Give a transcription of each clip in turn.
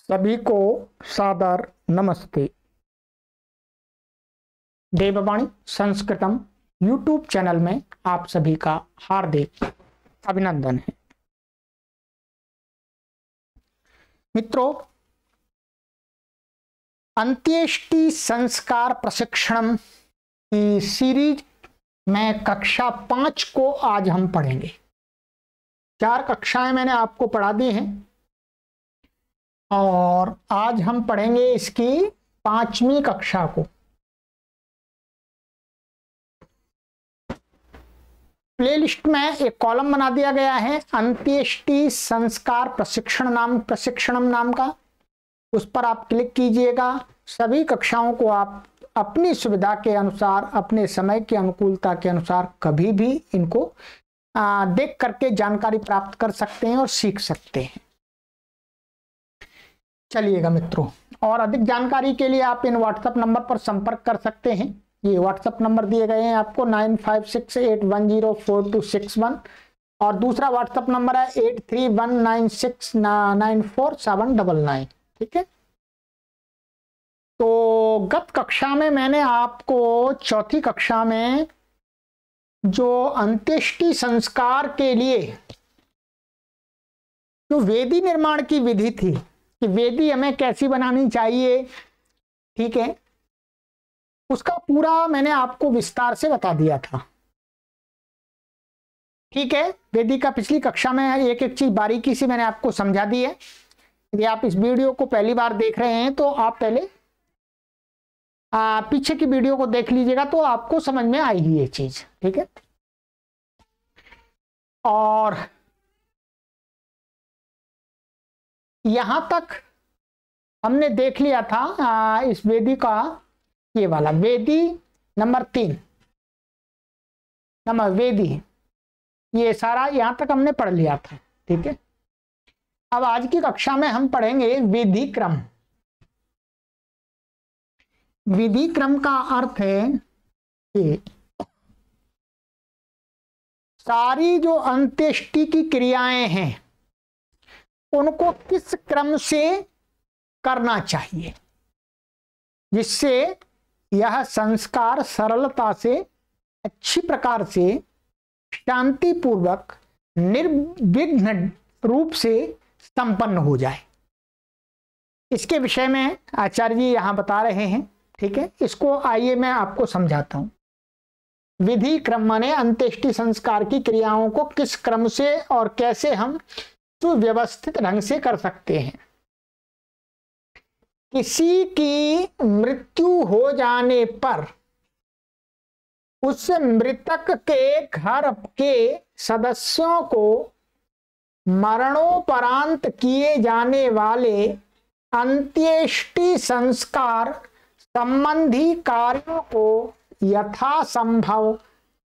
सभी को सादर नमस्ते। देववाणी संस्कृतम यूट्यूब चैनल में आप सभी का हार्दिक अभिनंदन है। मित्रों, अंत्येष्टि संस्कार प्रशिक्षण की सीरीज में कक्षा 5 को आज हम पढ़ेंगे। 4 कक्षाएं मैंने आपको पढ़ा दी हैं और आज हम पढ़ेंगे इसकी 5वीं कक्षा को। प्लेलिस्ट में एक कॉलम बना दिया गया है अंत्येष्टि संस्कार प्रशिक्षणम नाम का। उस पर आप क्लिक कीजिएगा। सभी कक्षाओं को आप अपनी सुविधा के अनुसार, अपने समय की अनुकूलता के अनुसार कभी भी इनको देख करके जानकारी प्राप्त कर सकते हैं और सीख सकते हैं। चलिएगा मित्रों, और अधिक जानकारी के लिए आप इन व्हाट्सएप नंबर पर संपर्क कर सकते हैं। ये व्हाट्सएप नंबर दिए गए हैं आपको 9568104261 और दूसरा व्हाट्सएप नंबर है 8319694799। ठीक है। तो गत कक्षा में मैंने आपको चौथी कक्षा में जो अंत्येष्टि संस्कार के लिए जो वेदी निर्माण की विधि थी कि वेदी हमें कैसी बनानी चाहिए, ठीक है, उसका पूरा मैंने आपको विस्तार से बता दिया था। ठीक है। वेदी का पिछली कक्षा में एक एक चीज बारीकी से मैंने आपको समझा दी है। यदि आप इस वीडियो को पहली बार देख रहे हैं तो आप पहले पीछे की वीडियो को देख लीजिएगा तो आपको समझ में आएगी ये चीज। ठीक है। और यहां तक हमने देख लिया था इस वेदी का, ये वाला वेदी नंबर 3 नंबर वेदी, ये सारा यहां तक हमने पढ़ लिया था। ठीक है। अब आज की कक्षा में हम पढ़ेंगे विधि क्रम। विधि क्रम का अर्थ है कि सारी जो अंत्येष्टि की क्रियाएं हैं उनको किस क्रम से करना चाहिए जिससे यह संस्कार सरलता से, अच्छी प्रकार से, शांतिपूर्वक, निर्विघ्न रूप से संपन्न हो जाए। इसके विषय में आचार्य जी यहां बता रहे हैं। ठीक है। इसको आइए मैं आपको समझाता हूं। विधि क्रम माने अंत्येष्टि संस्कार की क्रियाओं को किस क्रम से और कैसे हम सुव्यवस्थित ढंग से कर सकते हैं। किसी की मृत्यु हो जाने पर उस मृतक के घर के सदस्यों को मरणोपरांत किए जाने वाले अंत्येष्टि संस्कार संबंधी कार्यों को यथासंभव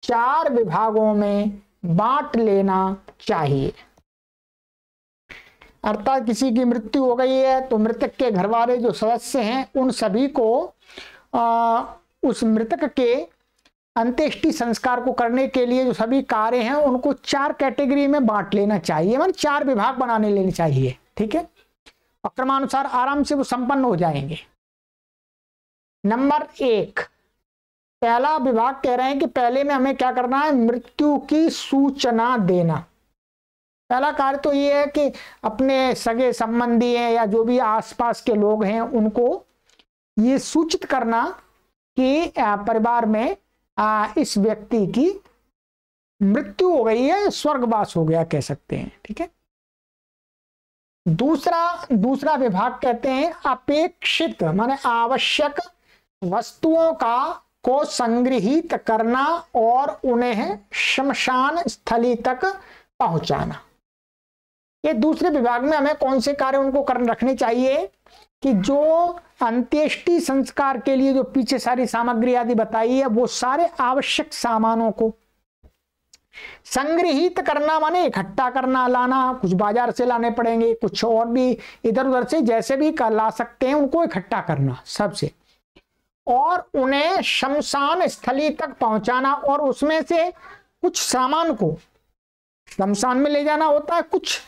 4 विभागों में बांट लेना चाहिए। अर्थात किसी की मृत्यु हो गई है तो मृतक के घर वाले जो सदस्य हैं उन सभी को उस मृतक के अंत्येष्टि संस्कार को करने के लिए जो सभी कार्य हैं उनको 4 कैटेगरी में बांट लेना चाहिए, मतलब 4 विभाग बनाने लेने चाहिए। ठीक है। और क्रमानुसार आराम से वो संपन्न हो जाएंगे। नंबर 1, पहला विभाग कह रहे हैं कि पहले में हमें क्या करना है, मृत्यु की सूचना देना। पहला कार्य तो ये है कि अपने सगे संबंधी हैं या जो भी आसपास के लोग हैं उनको ये सूचित करना कि परिवार में इस व्यक्ति की मृत्यु हो गई है, स्वर्गवास हो गया कह सकते हैं। ठीक है। दूसरा विभाग कहते हैं अपेक्षित माने आवश्यक वस्तुओं को संग्रहित करना और उन्हें श्मशान स्थली तक पहुंचाना। ये दूसरे विभाग में हमें कौन से कार्य उनको रखने चाहिए कि जो अंत्येष्टि संस्कार के लिए जो पीछे सारी सामग्री आदि बताई है वो सारे आवश्यक सामानों को संग्रहित करना माने इकट्ठा करना, लाना। कुछ बाजार से लाने पड़ेंगे, कुछ और भी इधर उधर से जैसे भी ला सकते हैं उनको इकट्ठा करना सबसे, और उन्हें शमशान स्थली तक पहुंचाना। और उसमें से कुछ सामान को शमशान में ले जाना होता है, कुछ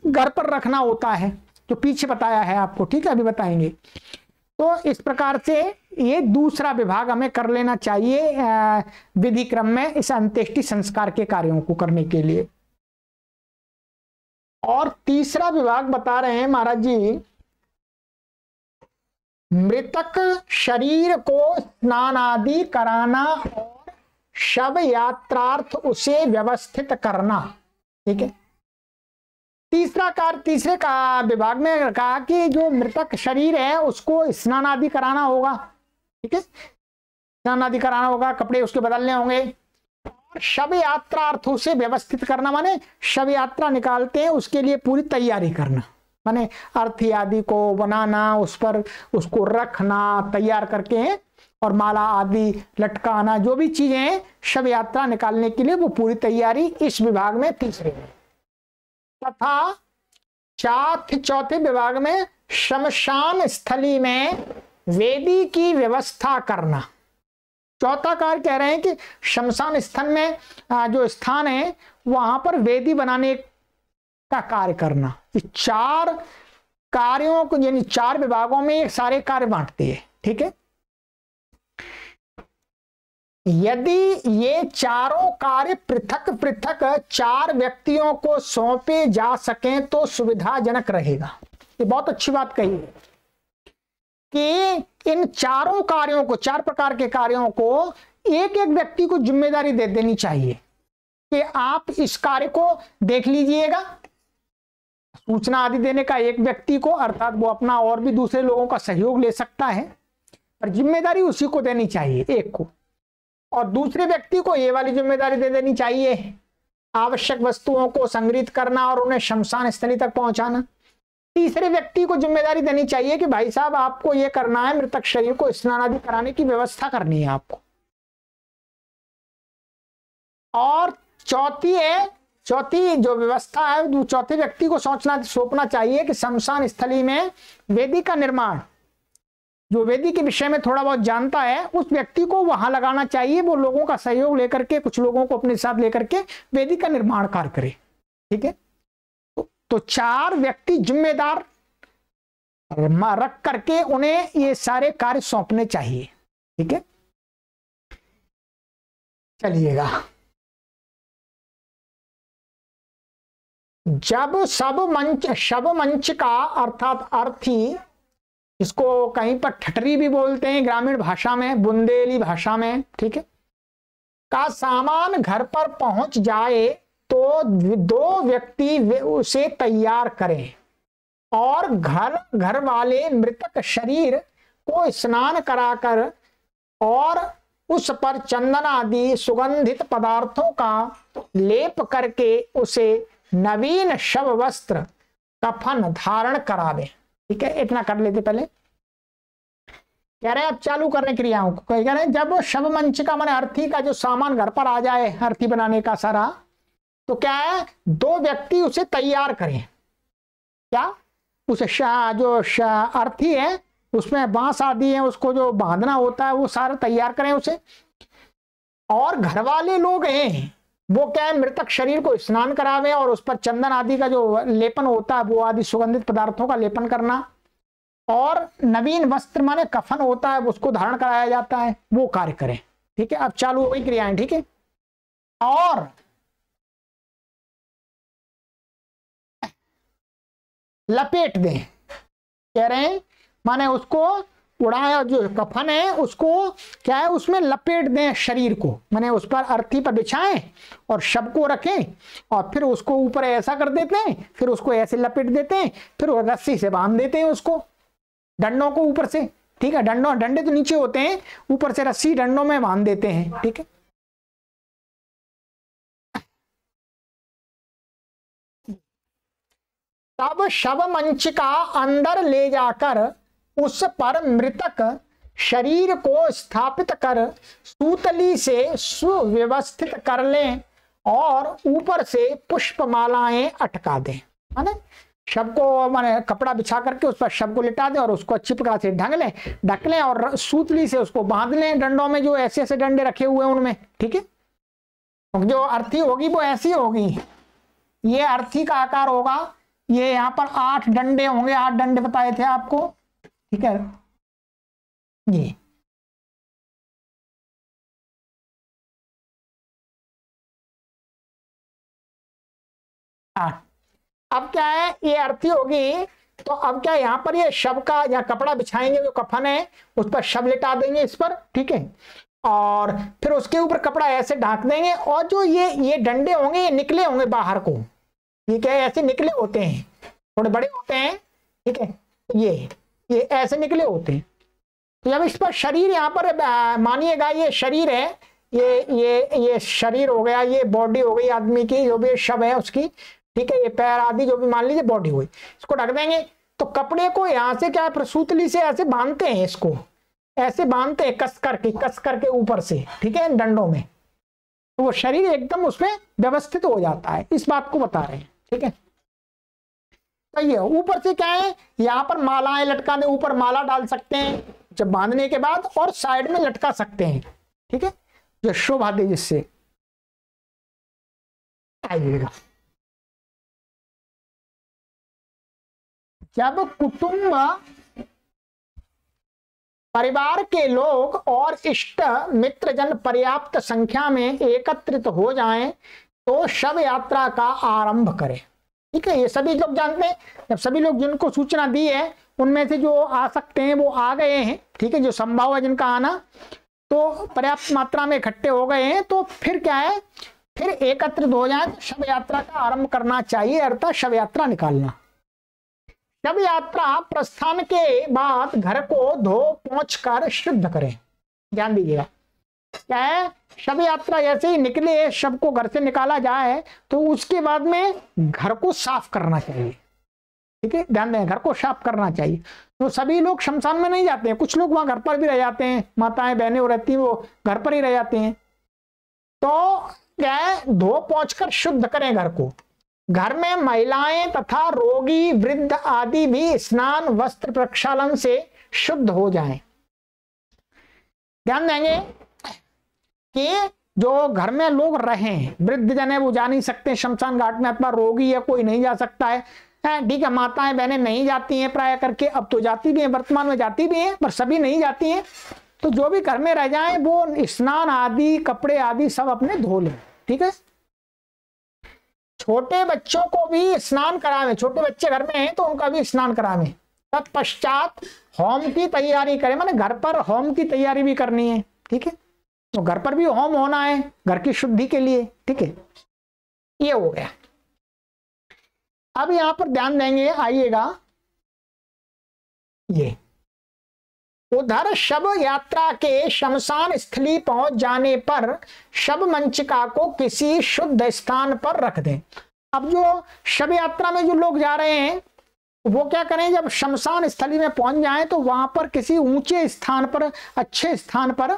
घर पर रखना होता है। जो पीछे बताया है आपको, ठीक है, अभी बताएंगे। तो इस प्रकार से ये दूसरा विभाग हमें कर लेना चाहिए विधि क्रम में इस अंत्येष्टि संस्कार के कार्यों को करने के लिए। और तीसरा विभाग बता रहे हैं महाराज जी, मृतक शरीर को स्नान आदि कराना और शव यात्रार्थ उसे व्यवस्थित करना। ठीक है, तीसरे का विभाग में कहा कि जो मृतक शरीर है उसको स्नान आदि कराना होगा। ठीक है, स्नान आदि कराना होगा, कपड़े उसके बदलने होंगे, और शव यात्रार्थों से व्यवस्थित करना, माने शव यात्रा निकालते हैं उसके लिए पूरी तैयारी करना, माने अर्थी आदि को बनाना, उस पर उसको रखना तैयार करके, और माला आदि लटकाना, जो भी चीजें हैं शव यात्रा निकालने के लिए वो पूरी तैयारी इस विभाग में तीसरे में। तथा चौथे विभाग में शमशान स्थली में वेदी की व्यवस्था करना। चौथा कार्य कह रहे हैं कि शमशान स्थल में जो स्थान है वहां पर वेदी बनाने का कार्य करना। इस 4 कार्यों को, यानी 4 विभागों में सारे कार्य बांटते हैं। ठीक है, यदि ये चारों कार्य पृथक पृथक 4 व्यक्तियों को सौंपे जा सकें तो सुविधाजनक रहेगा। ये बहुत अच्छी बात कही है कि इन चारों कार्यों को, 4 प्रकार के कार्यों को एक एक व्यक्ति को जिम्मेदारी दे देनी चाहिए कि आप इस कार्य को देख लीजिएगा। सूचना आदि देने का एक व्यक्ति को, अर्थात वो अपना और भी दूसरे लोगों का सहयोग ले सकता है, पर जिम्मेदारी उसी को देनी चाहिए, एक को। और दूसरे व्यक्ति को ये वाली जिम्मेदारी दे देनी चाहिए, आवश्यक वस्तुओं को संग्रहित करना और उन्हें शमशान स्थली तक पहुंचाना। तीसरे व्यक्ति को जिम्मेदारी देनी चाहिए कि भाई साहब आपको ये करना है, मृतक शरीर को स्नान आदि कराने की व्यवस्था करनी है आपको। और चौथी जो व्यवस्था है, वो चौथे व्यक्ति को सौंपना चाहिए कि शमशान स्थली में वेदी का निर्माण, जो वेदी के विषय में थोड़ा बहुत जानता है उस व्यक्ति को वहां लगाना चाहिए। वो लोगों का सहयोग लेकर के, कुछ लोगों को अपने साथ लेकर के वेदी का निर्माण कार्य करे। ठीक है, तो 4 व्यक्ति जिम्मेदार रख करके उन्हें ये सारे कार्य सौंपने चाहिए। ठीक है, चलिएगा। जब शव मंच का, अर्थात अर्थी, इसको कहीं पर ठटरी भी बोलते हैं ग्रामीण भाषा में, बुंदेली भाषा में, ठीक है, का सामान घर पर पहुंच जाए तो 2 व्यक्ति उसे तैयार करें और घर वाले मृतक शरीर को स्नान कराकर और उस पर चंदन आदि सुगंधित पदार्थों का लेप करके उसे नवीन शव वस्त्र कफन धारण करावे। ठीक है, इतना कर लेते पहले। कह रहे हैं अब चालू करने क्रियाओं को। कह रहे हैं जब शव मंच का, माने अर्थी का जो सामान घर पर आ जाए, अर्थी बनाने का सारा, तो क्या है 2 व्यक्ति उसे तैयार करें। क्या उसे जो अर्थी है उसमें बांस आदि है, उसको जो बांधना होता है वो सारा तैयार करें उसे। और घर वाले लोग हैं वो क्या है, मृतक शरीर को स्नान करावे और उस पर चंदन आदि का जो लेपन होता है, वो आदि सुगंधित पदार्थों का लेपन करना, और नवीन वस्त्र माने कफन होता है उसको धारण कराया जाता है, वो कार्य करें। ठीक है, अब चालू हो गई क्रियाएं। ठीक है, और लपेट दें। कह रहे हैं माने उसको उड़ाया, जो कफन है उसको क्या है उसमें लपेट दें शरीर को, माने उस पर अर्थी पर बिछाएं और शव को रखें और फिर उसको ऊपर ऐसा कर देते हैं, फिर उसको ऐसे लपेट देते हैं, फिर रस्सी से बांध देते हैं उसको, डंडों को ऊपर से। ठीक है, डंडे तो नीचे होते हैं, ऊपर से रस्सी डंडों में बांध देते हैं। ठीक है, तब शव मंच का अंदर ले जाकर उस पर मृतक शरीर को स्थापित कर सूतली से सुव्यवस्थित कर लें और ऊपर से पुष्पमालाएं अटका दें। माने शव को, माने कपड़ा बिछा करके उस पर शव को लिटा दें और उसको अच्छी प्रकार से ढक लें और सूतली से उसको बांध लें डंडों में, जो ऐसे ऐसे डंडे रखे हुए हैं उनमें। ठीक है, जो अर्थी होगी वो ऐसी होगी, ये अर्थी का आकार होगा, ये यहाँ पर 8 डंडे होंगे, 8 डंडे बताए थे आपको, ठीक है। ये अब क्या है, ये अर्थी होगी, तो अब क्या यहाँ पर ये शव का या कपड़ा बिछाएंगे, जो कफन है उस पर शव लिटा देंगे इस पर, ठीक है। और फिर उसके ऊपर कपड़ा ऐसे ढाक देंगे, और जो ये डंडे होंगे ये निकले होंगे बाहर को, ठीक है, ऐसे निकले होते हैं, थोड़े बड़े होते हैं, ठीक है, ये ऐसे निकले होते हैं। तो जब इस पर शरीर यहाँ पर मानिएगा ये शरीर है, ये शरीर हो गया, ये बॉडी हो गई आदमी की, जो भी शव है उसकी, ठीक है, ये पैर आदि जो भी मान लीजिए बॉडी हुई, इसको ढक देंगे। तो कपड़े को यहाँ से क्या है, प्रसूतली से ऐसे बांधते हैं, इसको ऐसे बांधते हैं कस करके ऊपर से, ठीक है, डंडों में, तो वो शरीर एकदम उसमें व्यवस्थित हो जाता है, इस बात को बता रहे हैं, ठीक है। तो ये ऊपर से क्या है, यहाँ पर मालाएं लटकाने, ऊपर माला डाल सकते हैं जब बांधने के बाद, और साइड में लटका सकते हैं, ठीक है, जो शोभा दे जिससे। आइएगा, जब कुटुंब परिवार के लोग और इष्ट मित्र जन पर्याप्त संख्या में एकत्रित हो जाएं तो शव यात्रा का आरंभ करें, ठीक है। ये सभी लोग जानते हैं, जब सभी लोग जिनको सूचना दी है उनमें से जो आ सकते हैं वो आ गए हैं, ठीक है, जो संभव है जिनका आना, तो पर्याप्त मात्रा में इकट्ठे हो गए हैं, तो फिर क्या है, फिर एकत्रित हो जाए, शव यात्रा का आरंभ करना चाहिए, अर्थात शव यात्रा निकालना। शव यात्रा प्रस्थान के बाद घर को धो पोंछ कर शुद्ध करें, ध्यान दीजिएगा, क्या है, शव यात्रा जैसे ही निकले, शव को घर से निकाला जाए तो उसके बाद में घर को साफ करना चाहिए, ठीक है, ध्यान दें, घर को साफ करना चाहिए। तो सभी लोग शमशान में नहीं जाते हैं, कुछ लोग वहां घर पर भी रह जाते हैं, माताएं बहनें वो रहती हैं, वो घर पर ही रह जाते हैं। तो क्या है, धो पोंछ कर शुद्ध करें घर को। घर में महिलाएं तथा रोगी वृद्ध आदि भी स्नान वस्त्र प्रक्षालन से शुद्ध हो जाएं। ध्यान देंगे कि जो घर में लोग रहें, वृद्ध जन है वो जा नहीं सकते शमशान घाट में, अथवा रोगी है कोई नहीं जा सकता है, ठीक है, माताएं बहनें नहीं जाती हैं प्राय करके, अब तो जाती भी हैं, वर्तमान में जाती भी हैं, पर सभी नहीं जाती हैं। तो जो भी घर में रह जाएं वो स्नान आदि कपड़े आदि सब अपने धो लें, ठीक है। छोटे बच्चों को भी स्नान करावें, छोटे बच्चे घर में हैं तो उनका भी स्नान करावें। तत्पश्चात होम की तैयारी करें, माने घर पर होम की तैयारी भी करनी है, ठीक है, तो घर पर भी होम होना है घर की शुद्धि के लिए, ठीक है। ये हो गया। अब यहां पर ध्यान देंगे, आइएगा, ये उधर शव यात्रा के शमशान स्थली पहुंच जाने पर शव मंचिका को किसी शुद्ध स्थान पर रख दें। अब जो शव यात्रा में जो लोग जा रहे हैं वो क्या करें, जब शमशान स्थली में पहुंच जाएं तो वहां पर किसी ऊंचे स्थान पर, अच्छे स्थान पर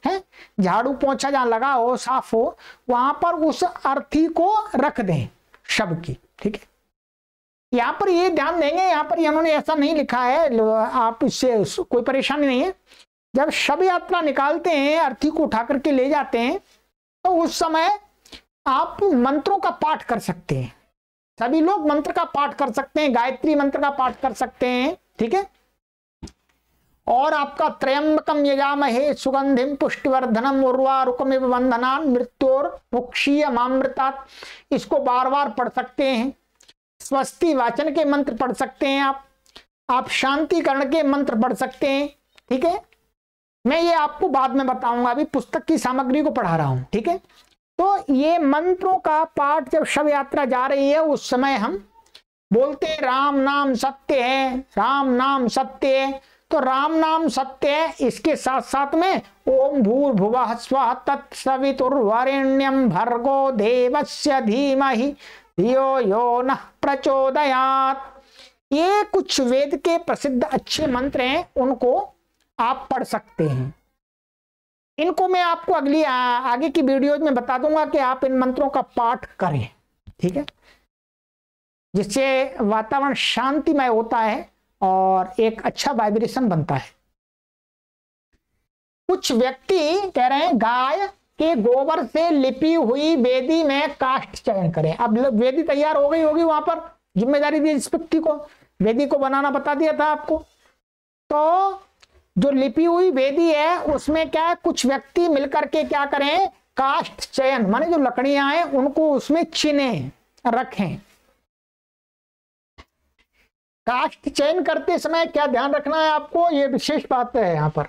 है, झाड़ू पोंछा जहां लगा हो, साफ हो, वहां पर उस अर्थी को रख दें शव की, ठीक है। यहाँ पर ये ध्यान देंगे, यहाँ पर इन्होंने ऐसा नहीं लिखा है, आप इससे कोई परेशानी नहीं है। जब शव यात्रा निकालते हैं, अर्थी को उठा करके ले जाते हैं, तो उस समय आप मंत्रों का पाठ कर सकते हैं, सभी लोग मंत्र का पाठ कर सकते हैं, गायत्री मंत्र का पाठ कर सकते हैं, ठीक है। और आपका त्र्यंबकम यजामहे सुगंधिम पुष्टिवर्धनम उर्वारुकमिव बंधनान मृत्योर्मुक्षीय मामृतात्, इसको बार बार पढ़ सकते हैं। स्वस्ति वाचन के मंत्र पढ़ सकते हैं आप शांतिकरण के मंत्र पढ़ सकते हैं, ठीक है। मैं ये आपको बाद में बताऊंगा, अभी पुस्तक की सामग्री को पढ़ा रहा हूं, ठीक है। तो ये मंत्रों का पाठ जब शव यात्रा जा रही है उस समय हम बोलते हैं राम नाम सत्य है, राम नाम सत्य है, तो राम नाम सत्य है, इसके साथ साथ में ओम भूर्भुवः स्वः तत्सवितुर्वरेण्यं भर्गो देवस्य धीमहि धियो यो नः प्रचोदयात्। ये कुछ वेद के प्रसिद्ध अच्छे मंत्र हैं, उनको आप पढ़ सकते हैं। इनको मैं आपको अगली आगे की वीडियोज में बता दूंगा कि आप इन मंत्रों का पाठ करें, ठीक है, जिससे वातावरण शांतिमय होता है और एक अच्छा वाइब्रेशन बनता है। कुछ व्यक्ति कह रहे हैं गाय के गोबर से लिपी हुई वेदी में काष्ठ चयन करें। अब वेदी तैयार हो गई होगी वहां पर, जिम्मेदारी दी जिस व्यक्ति को, वेदी को बनाना बता दिया था आपको। तो जो लिपि हुई वेदी है उसमें क्या है, कुछ व्यक्ति मिलकर के क्या करें, काष्ठ चयन माने जो लकड़ियां हैं उनको उसमें चिने रखें। काष्ठ चयन करते समय क्या ध्यान रखना है आपको, ये विशेष बात है यहां पर।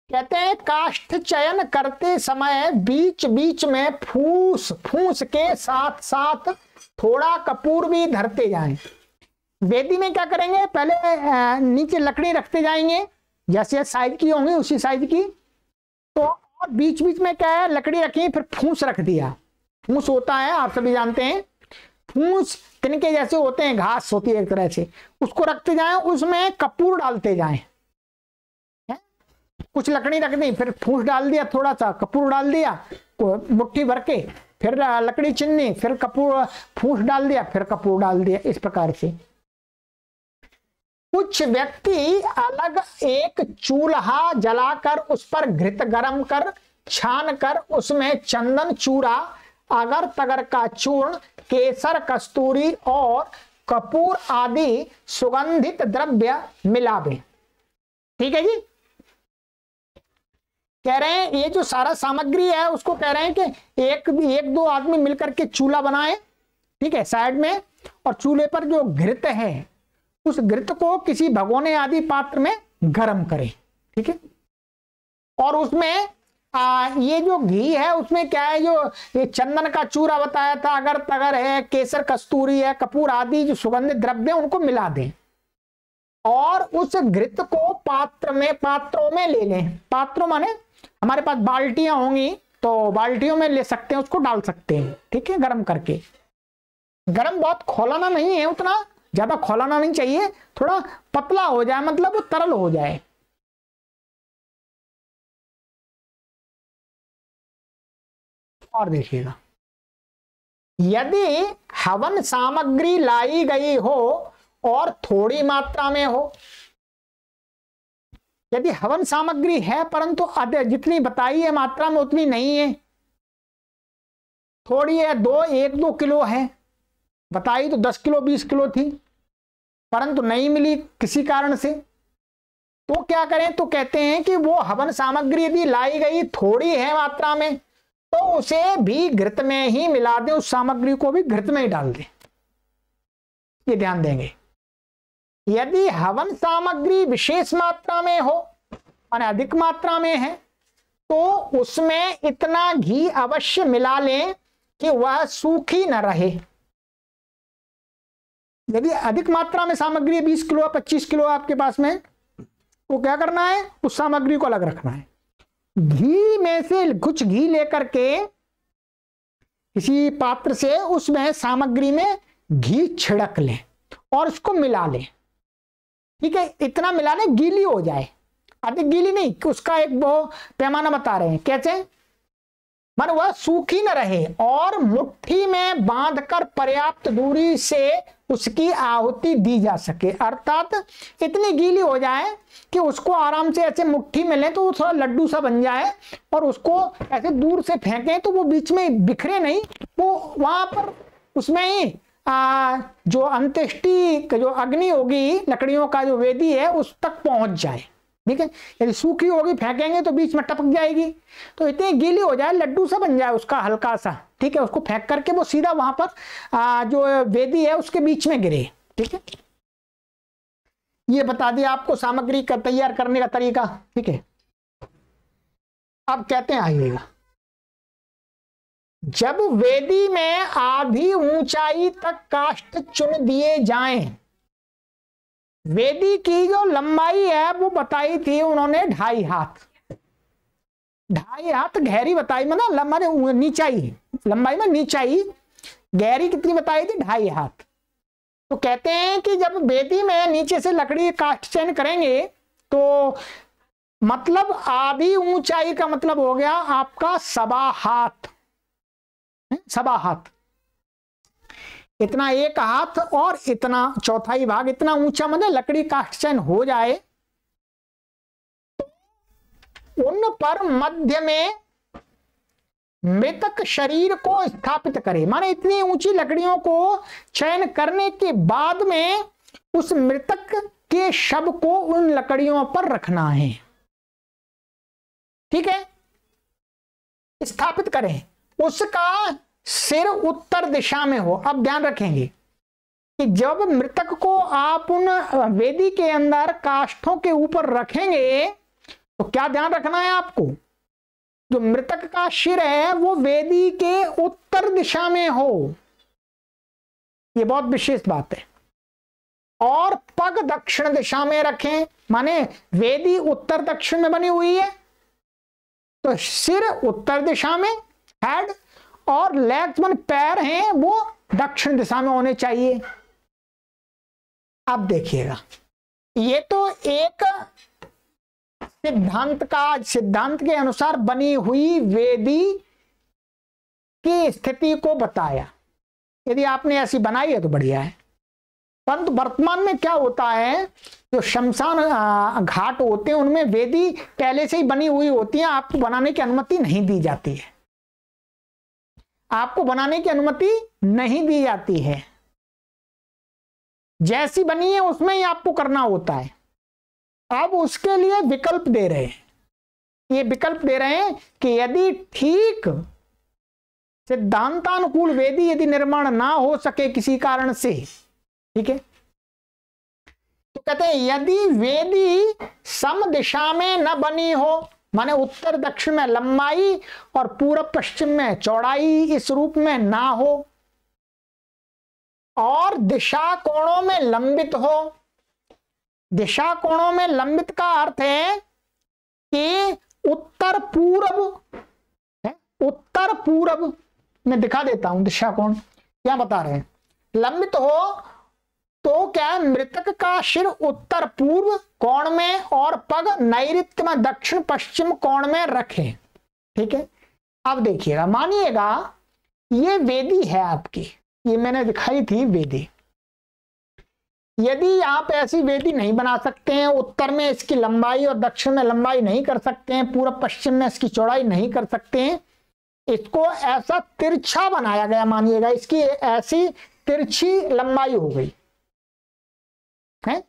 कहते हैं काष्ठ चयन करते समय बीच बीच में फूस फूस के साथ साथ थोड़ा कपूर भी धरते जाएं। वेदी में क्या करेंगे, पहले नीचे लकड़ी रखते जाएंगे, जैसे साइज की होंगी उसी साइज की, तो और बीच बीच में क्या है, लकड़ी रखी फिर फूस रख दिया। फूस होता है आप सभी जानते हैं, फूस तिनके जैसे होते हैं, घास होती है एक तरह से, उसको रखते जाएं, उसमें कपूर डालते जाएं। कुछ लकड़ी रख दी, फिर फूस डाल दिया, थोड़ा सा कपूर डाल दिया मुट्ठी भर के, फिर लकड़ी चिन्नी, फिर कपूर फूस डाल दिया, फिर कपूर डाल दिया। इस प्रकार से कुछ व्यक्ति अलग एक चूल्हा जलाकर उस पर घृत गरम कर छान कर उसमें चंदन चूरा, अगर तगर का चूर्ण, केसर, कस्तूरी और कपूर आदि सुगंधित द्रव्य मिलावे। ठीक है जी, कह रहे हैं ये जो सारा सामग्री है उसको कह रहे हैं कि एक दो आदमी मिलकर के चूल्हा बनाए, ठीक है, साइड में, और चूल्हे पर जो घृत है उस घृत को किसी भगोने आदि पात्र में गर्म करें। ठीक है, और उसमें ये जो घी है उसमें क्या है, जो ये चंदन का चूरा बताया था, अगर तगर है, केसर, कस्तूरी है, कपूर आदि जो सुगंधित द्रव्य उनको मिला दें और उस घृत को पात्रों में ले लें। पात्रों माने हमारे पास बाल्टियां होंगी तो बाल्टियों में ले सकते हैं, उसको डाल सकते हैं। ठीक है, गर्म करके, गर्म बहुत खौलाना नहीं है, उतना ज्यादा खौलाना नहीं चाहिए, थोड़ा पतला हो जाए, मतलब वो तरल हो जाए। और देखिएगा, यदि हवन सामग्री लाई गई हो और थोड़ी मात्रा में हो, यदि हवन सामग्री है परंतु जितनी बताई है मात्रा में उतनी नहीं है, थोड़ी है, 1-2 किलो है, बताई तो 10 किलो 20 किलो थी परंतु नहीं मिली किसी कारण से, तो क्या करें, तो कहते हैं कि वो हवन सामग्री यदि लाई गई थोड़ी है मात्रा में तो उसे भी घृत में ही मिला दें, उस सामग्री को भी घृत में ही डाल दें। ये ध्यान देंगे। यदि हवन सामग्री विशेष मात्रा में हो माने अधिक मात्रा में है तो उसमें इतना घी अवश्य मिला लें कि वह सूखी न रहे। यदि अधिक मात्रा में सामग्री 20 किलो 25 किलो आपके पास में, तो क्या करना है, उस सामग्री को अलग रखना है। घी में से कुछ घी लेकर के किसी पात्र से उसमें सामग्री में घी छिड़क लें और उसको मिला लें। ठीक है, इतना मिला लें गीली हो जाए, अधिक गीली नहीं, उसका एक वो पैमाना बता रहे हैं कैसे, मन वह सूखी न रहे और मुट्ठी में बांधकर पर्याप्त दूरी से उसकी आहुति दी जा सके। अर्थात इतनी गीली हो जाए कि उसको आराम से ऐसे मुट्ठी में लें तो वो थोड़ा लड्डू सा बन जाए और उसको ऐसे दूर से फेंकें तो वो बीच में बिखरे नहीं, वो वहां पर उसमें ही जो अंत्येष्टि जो अग्नि होगी लकड़ियों का जो वेदी है उस तक पहुंच जाए। ठीक है, यदि सूखी होगी फेंकेंगे तो बीच में टपक जाएगी, तो इतनी गीली हो जाए, लड्डू सा बन जाए उसका हल्का सा। ठीक है, उसको फेंक करके वो सीधा वहां पर जो वेदी है उसके बीच में गिरे। ठीक है, ये बता दिया आपको सामग्री का तैयार करने का तरीका। ठीक है, अब कहते हैं आइएगा, जब वेदी में आधी ऊंचाई तक काष्ठ चुन दिए जाएं, वेदी की जो लंबाई है वो बताई थी उन्होंने 2.5 हाथ, 2.5 हाथ गहरी बताई, मतलब लंबाई नीचाई, लंबाई में नीचाई, गहरी कितनी बताई थी 2.5 हाथ। तो कहते हैं कि जब वेदी में नीचे से लकड़ी काष्ठ चयन करेंगे तो मतलब आधी ऊंचाई का मतलब हो गया आपका 1.25 हाथ, 1.25 हाथ, इतना 1 हाथ और इतना चौथाई भाग, इतना ऊंचा मतलब लकड़ी काष्ठ चयन हो जाए, उन पर मध्य में मृतक शरीर को स्थापित करे, माने इतनी ऊंची लकड़ियों को चयन करने के बाद में उस मृतक के शव को उन लकड़ियों पर रखना है। ठीक है, स्थापित करें, उसका सिर उत्तर दिशा में हो। अब ध्यान रखेंगे कि जब मृतक को आप उन वेदी के अंदर काष्ठों के ऊपर रखेंगे तो क्या ध्यान रखना है आपको, जो मृतक का सिर है वो वेदी के उत्तर दिशा में हो, ये बहुत विशेष बात है। और पग दक्षिण दिशा में रखें, माने वेदी उत्तर दक्षिण में बनी हुई है तो सिर उत्तर दिशा में, हेड और लेग्स मन पैर हैं वो दक्षिण दिशा में होने चाहिए। अब देखिएगा, ये तो एक सिद्धांत के अनुसार बनी हुई वेदी की स्थिति को बताया। यदि आपने ऐसी बनाई है तो बढ़िया है, परंतु वर्तमान में क्या होता है, जो शमशान घाट होते हैं उनमें वेदी पहले से ही बनी हुई होती है, आपको बनाने की अनुमति नहीं दी जाती है, आपको बनाने की अनुमति नहीं दी जाती है, जैसी बनी है उसमें ही आपको करना होता है। अब उसके लिए विकल्प दे रहे हैं, ये विकल्प दे रहे हैं कि यदि ठीक सिद्धांतानुकूल वेदी यदि निर्माण ना हो सके किसी कारण से, ठीक है, तो कहते हैं यदि वेदी सम दिशा में न बनी हो, माने उत्तर दक्षिण में लंबाई और पूर्व पश्चिम में चौड़ाई इस रूप में ना हो, और दिशा कोणों में लंबित हो। दिशा कोणों में लंबित का अर्थ है कि उत्तर पूर्व मैं दिखा देता हूं दिशा कोण क्या बता रहे हैं। लंबित हो तो क्या, मृतक का सिर उत्तर पूर्व कोण में और पग नैऋत्य में दक्षिण पश्चिम कोण में रखें। ठीक है, अब देखिएगा, मानिएगा ये वेदी है आपकी, ये मैंने दिखाई थी वेदी। यदि आप ऐसी वेदी नहीं बना सकते हैं, उत्तर में इसकी लंबाई और दक्षिण में लंबाई नहीं कर सकते हैं, पूर्व पश्चिम में इसकी चौड़ाई नहीं कर सकते हैं, इसको ऐसा तिरछा बनाया गया, मानिएगा इसकी ऐसी तिरछी लंबाई हो गई है,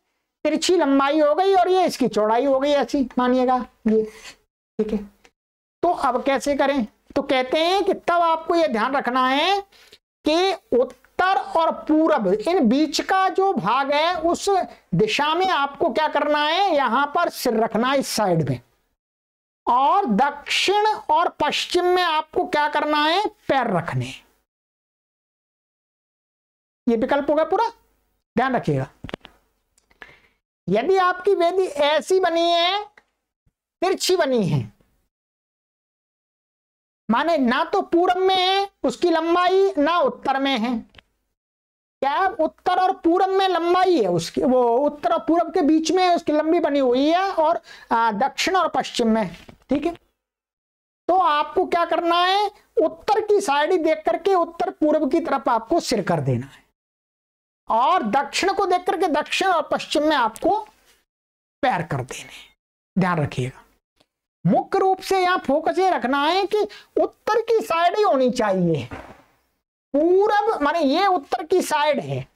तिरछी लंबाई हो गई और ये इसकी चौड़ाई हो गई ऐसी, मानिएगा ये। ठीक है, तो अब कैसे करें, तो कहते हैं कि तब आपको यह ध्यान रखना है कि उत्तर और पूरब इन बीच का जो भाग है उस दिशा में आपको क्या करना है, यहां पर सिर रखना है इस साइड में, और दक्षिण और पश्चिम में आपको क्या करना है, पैर रखने। ये विकल्प होगा पूरा, ध्यान रखिएगा। यदि आपकी वेदी ऐसी बनी है, तिरछी बनी है, माने ना तो पूर्व में है उसकी लंबाई, ना उत्तर में है, क्या उत्तर और पूर्व में लंबाई है उसकी, वो उत्तर और पूर्व के बीच में उसकी लंबी बनी हुई है, और दक्षिण और पश्चिम में। ठीक है, तो आपको क्या करना है, उत्तर की साइड ही देख करके उत्तर पूर्व की तरफ आपको सिर कर देना है, और दक्षिण को देख करके दक्षिण और पश्चिम में आपको पैर कर देने। ध्यान रखिएगा, मुख्य रूप से यहां फोकस ये रखना है कि उत्तर की साइड ही होनी चाहिए। पूरब माने ये उत्तर की साइड है,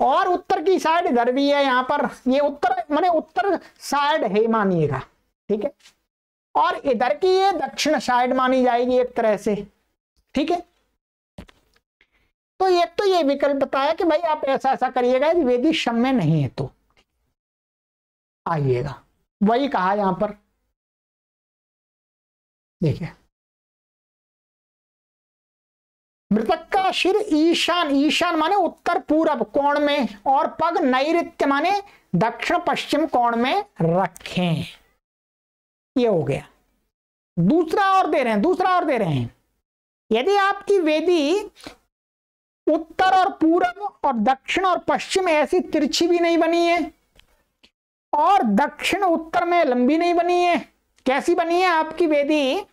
और उत्तर की साइड इधर भी है, यहां पर ये उत्तर माने उत्तर साइड है मानिएगा। ठीक है, और इधर की ये दक्षिण साइड मानी जाएगी एक तरह से। ठीक है, तो ये विकल्प बताया कि भाई आप ऐसा ऐसा करिएगा, यदि वेदी शम में नहीं है तो आइएगा, वही कहा यहां पर। देखिए, मृतक का सिर ईशान माने उत्तर पूरब कोण में, और पग नैऋत्य माने दक्षिण पश्चिम कोण में रखें। ये हो गया। दूसरा और दे रहे हैं, यदि आपकी वेदी उत्तर और पूरब और दक्षिण और पश्चिम ऐसी तिरछी भी नहीं बनी है, और दक्षिण उत्तर में लंबी नहीं बनी है, कैसी बनी है आपकी वेदी,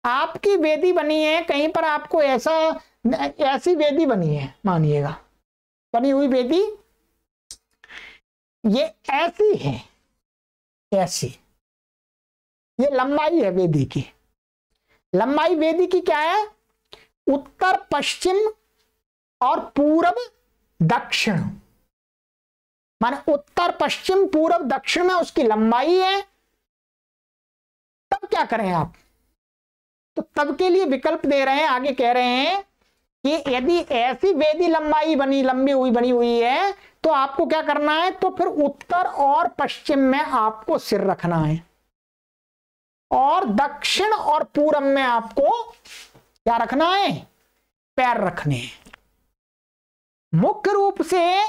आपकी वेदी बनी है कहीं पर आपको ऐसी वेदी बनी है, मानिएगा बनी हुई वेदी ये ऐसी है, ऐसी ये लंबाई है वेदी की, लंबाई वेदी की क्या है? उत्तर पश्चिम और पूर्व दक्षिण, माने उत्तर पश्चिम पूर्व दक्षिण में उसकी लंबाई है। तब क्या करें आप? तो तब के लिए विकल्प दे रहे हैं, आगे कह रहे हैं कि यदि ऐसी वेदी लंबाई बनी हुई है तो आपको क्या करना है? तो फिर उत्तर और पश्चिम में आपको सिर रखना है और दक्षिण और पूरब में आपको क्या रखना है? पैर रखने हैं। मुख्य रूप से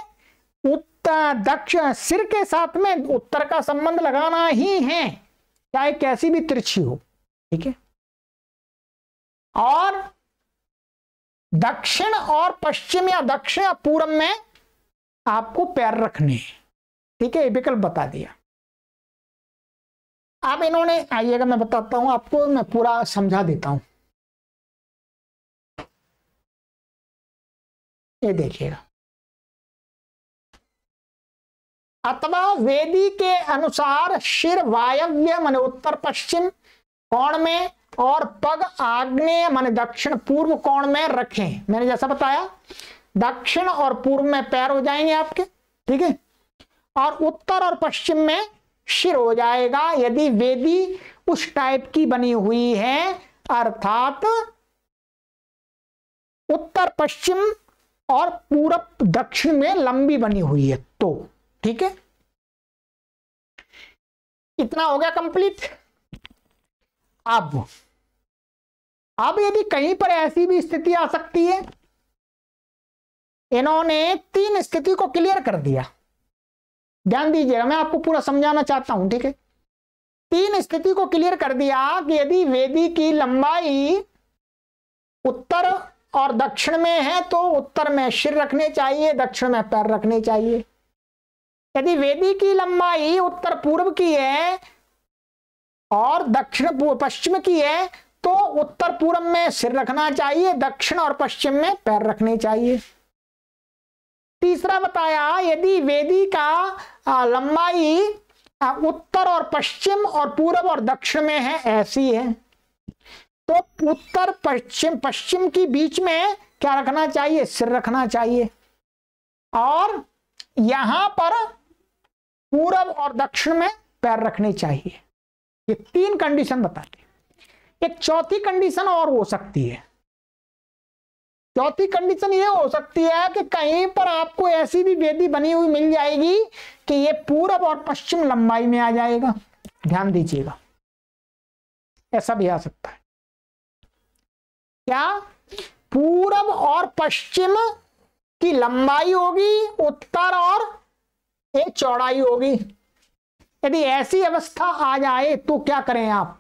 उत्तर दक्षिण सिर के साथ में उत्तर का संबंध लगाना ही है, चाहे कैसी भी तिरछी हो, ठीक है। और दक्षिण और पश्चिम या दक्षिण या पूरब में आपको पैर रखने हैं, ठीक है। विकल्प बता दिया। अब इन्होंने, आइएगा मैं बताता हूं आपको, मैं पूरा समझा देता हूं। ये देखिएगा, अथवा वेदी के अनुसार सिर वायव्य माने उत्तर पश्चिम कोण में और पग आग्नेय माने दक्षिण पूर्व कोण में रखें। मैंने जैसा बताया, दक्षिण और पूर्व में पैर हो जाएंगे आपके, ठीक है, और उत्तर और पश्चिम में सिर हो जाएगा यदि वेदी उस टाइप की बनी हुई है, अर्थात उत्तर पश्चिम और पूरब दक्षिण में लंबी बनी हुई है तो, ठीक है। इतना हो गया कंप्लीट। अब यदि कहीं पर ऐसी भी स्थिति आ सकती है, इन्होंने 3 स्थिति को क्लियर कर दिया। ध्यान दीजिएगा, मैं आपको पूरा समझाना चाहता हूं, ठीक है। 3 स्थिति को क्लियर कर दिया कि यदि वेदी की लंबाई उत्तर और दक्षिण में है तो उत्तर में सिर रखने चाहिए, दक्षिण में पैर रखने चाहिए। यदि वेदी की लंबाई उत्तर पूर्व की है और दक्षिण पश्चिम की है तो उत्तर पूर्व में सिर रखना चाहिए, दक्षिण और पश्चिम में पैर रखने चाहिए। तीसरा बताया, यदि वेदी का लंबाई उत्तर और पश्चिम और पूर्व और दक्षिण में है, ऐसी है, तो उत्तर पश्चिम की बीच में क्या रखना चाहिए? सिर रखना चाहिए। और यहां पर पूरब और दक्षिण में पैर रखने चाहिए। ये 3 कंडीशन बताते हैं। एक चौथी कंडीशन और हो सकती है। चौथी कंडीशन ये हो सकती है कि कहीं पर आपको ऐसी भी वेदी बनी हुई मिल जाएगी कि ये पूरब और पश्चिम लंबाई में आ जाएगा। ध्यान दीजिएगा, ऐसा भी आ सकता है। क्या? पूरब और पश्चिम की लंबाई होगी उत्तर और एक चौड़ाई होगी। यदि ऐसी अवस्था आ जाए तो क्या करें आप?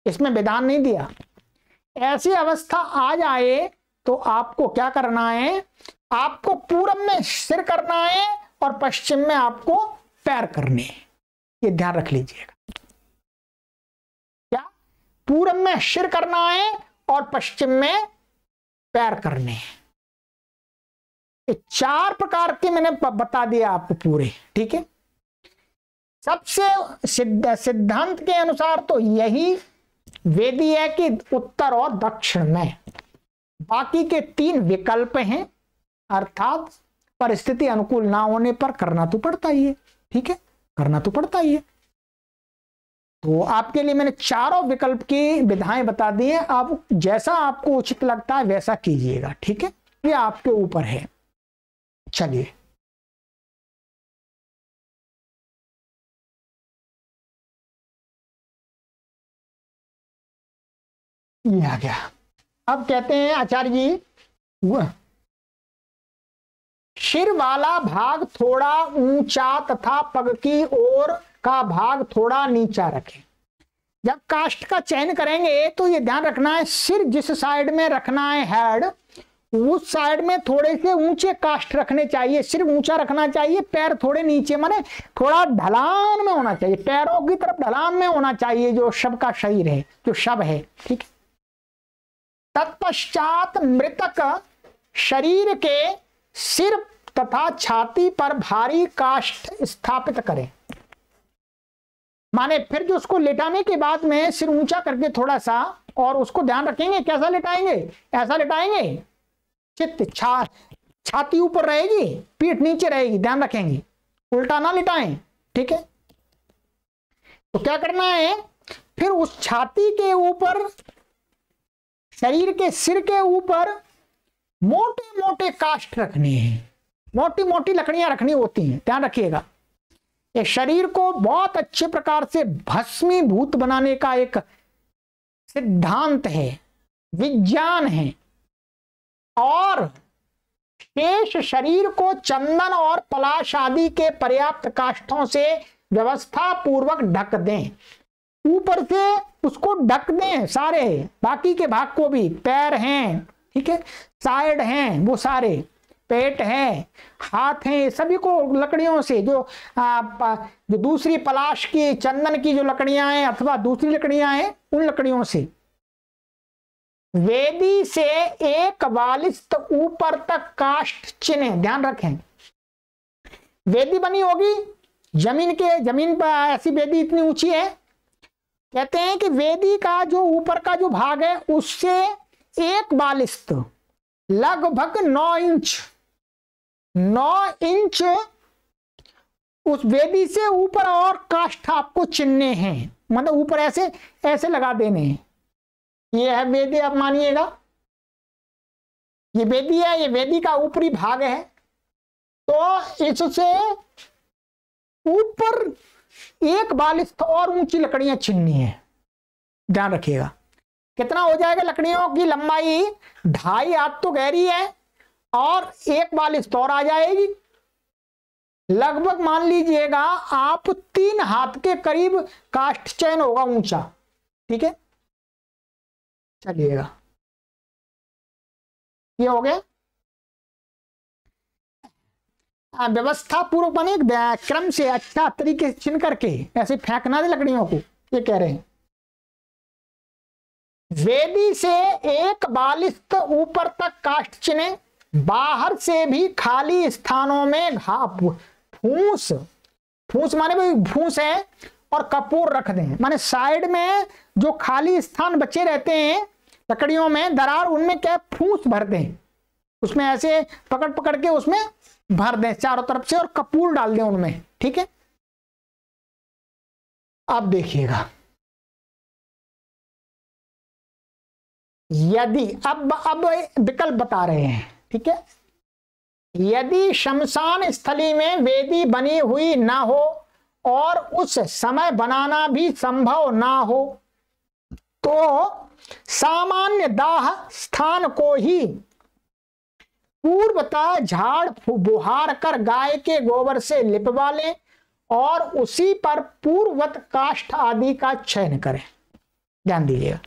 इसमें विधान नहीं दिया। ऐसी अवस्था आ जाए तो आपको क्या करना है? आपको पूरब में सिर करना है और पश्चिम में आपको पैर करने हैं। ये ध्यान रख लीजिएगा। क्या? पूरब में सिर करना है और पश्चिम में पैर करने हैं। ये 4 प्रकार के मैंने बता दिया आपको पूरे, ठीक है। सबसे सिद्धांत के अनुसार तो यही वेदी है कि उत्तर और दक्षिण में। बाकी के 3 विकल्प हैं, अर्थात परिस्थिति अनुकूल ना होने पर करना तो पड़ता ही है, ठीक है, करना तो पड़ता ही है। तो आपके लिए मैंने 4 विकल्प की विधाएं बता दी हैं। आप जैसा आपको उचित लगता है वैसा कीजिएगा, ठीक है, ये आपके ऊपर है। चलिए, ये आ गया। अब कहते हैं आचार्य जी, सिर वाला भाग थोड़ा ऊंचा तथा पग की ओर का भाग थोड़ा नीचा रखें। जब काष्ठ का चयन करेंगे तो ये ध्यान रखना है, सिर जिस साइड में रखना है हेड, उस साइड में थोड़े से ऊंचे काष्ठ रखने चाहिए, सिर ऊंचा रखना चाहिए, पैर थोड़े नीचे, माने थोड़ा ढलान में होना चाहिए, पैरों की तरफ ढलान में होना चाहिए, जो शव का शरीर है, जो शव है, ठीक है। तत्पश्चात मृतक शरीर के सिर तथा छाती पर भारी काष्ठ स्थापित करें। माने फिर जो उसको लेटाने के बाद में सिर ऊंचा करके थोड़ा सा, और उसको ध्यान रखेंगे कैसा लेटाएंगे, ऐसा लेटाएंगे, चित्त छाती ऊपर रहेगी, पीठ नीचे रहेगी, ध्यान रखेंगे, उल्टा ना लिटाएं, ठीक है। तो क्या करना है, फिर उस छाती के ऊपर, शरीर के सिर के ऊपर मोटे मोटे काष्ठ रखने हैं, मोटी मोटी लकड़ियां रखनी होती हैं, ध्यान रखिएगा। ये शरीर को बहुत अच्छे प्रकार से भस्मीभूत बनाने का एक सिद्धांत है, विज्ञान है। और शेष शरीर को चंदन और पलाश आदि के पर्याप्त काष्ठों से व्यवस्था पूर्वक ढक दें, ऊपर से उसको ढक दें सारे, बाकी के भाग को भी, पैर हैं, ठीक है, साइड हैं, वो सारे, पेट है, हाथ हैं, सभी को लकड़ियों से, जो दूसरी पलाश की, चंदन की जो लकड़ियां हैं अथवा दूसरी लकड़ियां हैं, उन लकड़ियों से वेदी से 1 बालिस्त ऊपर तक काष्ठ चिन्ह, ध्यान रखें। वेदी बनी होगी जमीन पर, ऐसी वेदी इतनी ऊंची है, कहते हैं कि वेदी का जो ऊपर का जो भाग है उससे 1 बालिस्त, लगभग 9 इंच उस वेदी से ऊपर और काष्ठ आपको चिन्हने हैं, मतलब ऊपर ऐसे ऐसे लगा देने हैं। ये है वेदी, अब मानिएगा ये वेदी है, ये वेदी का ऊपरी भाग है। तो इससे ऊपर 1 बालिस्त और ऊंची लकड़ियां छिन्नी है, ध्यान रखिएगा। कितना हो जाएगा, लकड़ियों की लंबाई 2.5 हाथ तो गहरी है, और 1 बालिस्त और आ जाएगी, लगभग मान लीजिएगा आप 3 हाथ के करीब काष्ठ चयन होगा ऊंचा, ठीक है। चलिएगा, ये हो गया। व्यवस्था पूर्वक बने क्रम से अच्छा तरीके से चिन्ह करके, ऐसे फेंकना दे लकड़ियों को, ये कह रहे हैं। वेदी से 1 बालिस्त ऊपर तक काष्ठ चिन्ह, बाहर से भी खाली स्थानों में फूस, फूस माने भाई फूस है, और कपूर रख दें, माने साइड में जो खाली स्थान बचे रहते हैं लकड़ियों में दरार, उनमें क्या फूस भर दें, उसमें ऐसे पकड़ पकड़ के उसमें भर दें चारों तरफ से, और कपूर डाल दें उनमें, ठीक है। अब देखिएगा, यदि अब विकल्प बता रहे हैं, ठीक है। यदि शमशान स्थली में वेदी बनी हुई ना हो और उस समय बनाना भी संभव ना हो, तो सामान्य दाह स्थान को ही पूर्वतः झाड़ बुहार कर गाय के गोबर से लिपवा लें और उसी पर पूर्ववत काष्ठ आदि का चयन करें। ध्यान दीजिएगा,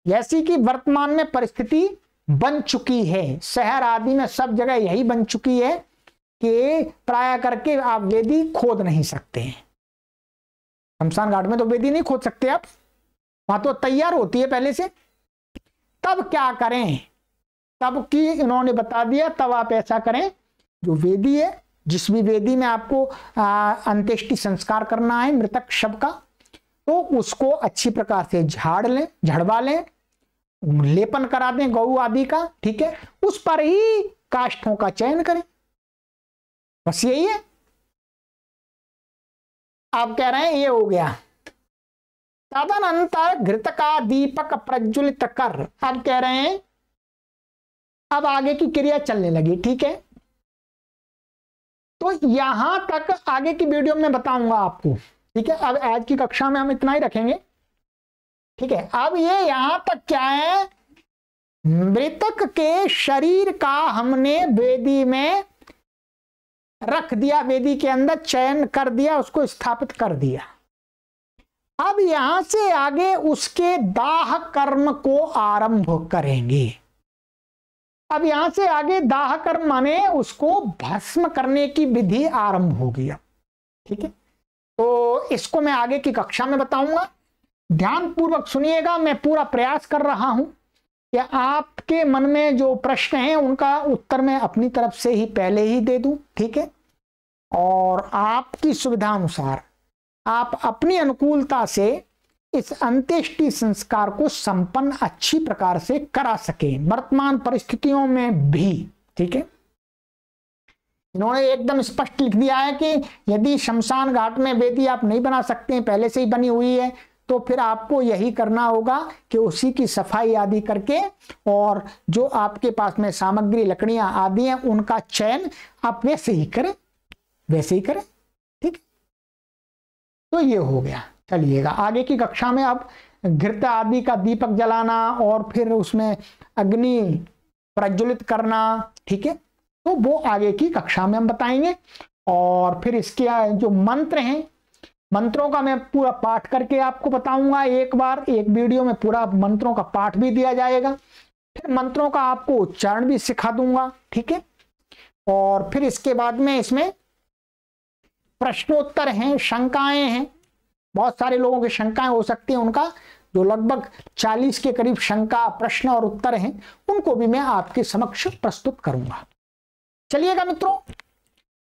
जैसी कि वर्तमान में परिस्थिति बन चुकी है, शहर आदि में सब जगह यही बन चुकी है कि प्राय करके आप वेदी खोद नहीं सकते हैं। शमशान घाट में तो वेदी नहीं खोद सकते आप, वहां तो तैयार होती है पहले से। तब क्या करें, तब की इन्होंने बता दिया, तब आप ऐसा करें, जो वेदी है, जिस भी वेदी में आपको अंत्येष्टि संस्कार करना है मृतक शव का, तो उसको अच्छी प्रकार से झाड़ लें, झड़वा लें, लेपन करा दें गौ आदि का, ठीक है। उस पर ही काष्ठों का चयन करें, बस यही है। आप कह रहे हैं ये हो गया। तदनंतर घृत का दीपक प्रज्वलित कर, अब कह रहे हैं अब आगे की क्रिया चलने लगी, ठीक है। तो यहां तक आगे की वीडियो में बताऊंगा आपको, ठीक है। अब आज की कक्षा में हम इतना ही रखेंगे, ठीक है। अब ये यहां तक क्या है, मृतक के शरीर का हमने वेदी में रख दिया, वेदी के अंदर चयन कर दिया, उसको स्थापित कर दिया। अब यहां से आगे उसके दाह कर्म को आरंभ करेंगे। अब यहां से आगे दाह कर्म माने उसको भस्म करने की विधि आरंभ होगी, ठीक है। तो इसको मैं आगे की कक्षा में बताऊंगा, ध्यान पूर्वक सुनिएगा। मैं पूरा प्रयास कर रहा हूं कि आपके मन में जो प्रश्न हैं उनका उत्तर मैं अपनी तरफ से ही पहले ही दे दूं, ठीक है। और आपकी सुविधा अनुसार आप अपनी अनुकूलता से इस अंत्येष्टि संस्कार को संपन्न अच्छी प्रकार से करा सकें वर्तमान परिस्थितियों में भी। ठीक है, इन्होंने एकदम स्पष्ट लिख दिया है कि यदि शमशान घाट में वेदी आप नहीं बना सकते हैं, पहले से ही बनी हुई है, तो फिर आपको यही करना होगा कि उसी की सफाई आदि करके और जो आपके पास में सामग्री लकड़ियां आदि हैं उनका चयन आप वैसे ही करें, वैसे ही करें। ठीक, तो ये हो गया। चलिएगा आगे की कक्षा में अब घृत आदि का दीपक जलाना और फिर उसमें अग्नि प्रज्वलित करना, ठीक है, तो वो आगे की कक्षा में हम बताएंगे। और फिर इसके जो मंत्र हैं, मंत्रों का मैं पूरा पाठ करके आपको बताऊंगा। एक बार एक वीडियो में पूरा मंत्रों का पाठ भी दिया जाएगा, फिर मंत्रों का आपको उच्चारण भी सिखा दूंगा। ठीक है, और फिर इसके बाद में इसमें प्रश्नोत्तर हैं, शंकाएं हैं, बहुत सारे लोगों की शंकाएं हो सकती हैं, उनका जो लगभग 40 के करीब शंका प्रश्न और उत्तर हैं उनको भी मैं आपके समक्ष प्रस्तुत करूंगा। चलिएगा मित्रों,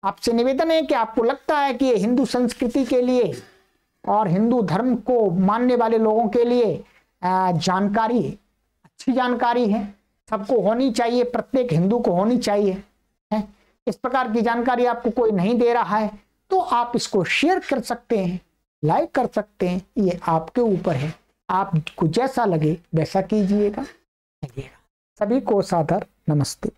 आपसे निवेदन है कि आपको लगता है कि ये हिंदू संस्कृति के लिए और हिंदू धर्म को मानने वाले लोगों के लिए जानकारी, अच्छी जानकारी है, सबको होनी चाहिए, प्रत्येक हिंदू को होनी चाहिए है। इस प्रकार की जानकारी आपको कोई नहीं दे रहा है तो आप इसको शेयर कर सकते हैं, लाइक कर सकते हैं, ये आपके ऊपर है, आपको जैसा लगे वैसा कीजिएगा। सभी को सादर नमस्ते।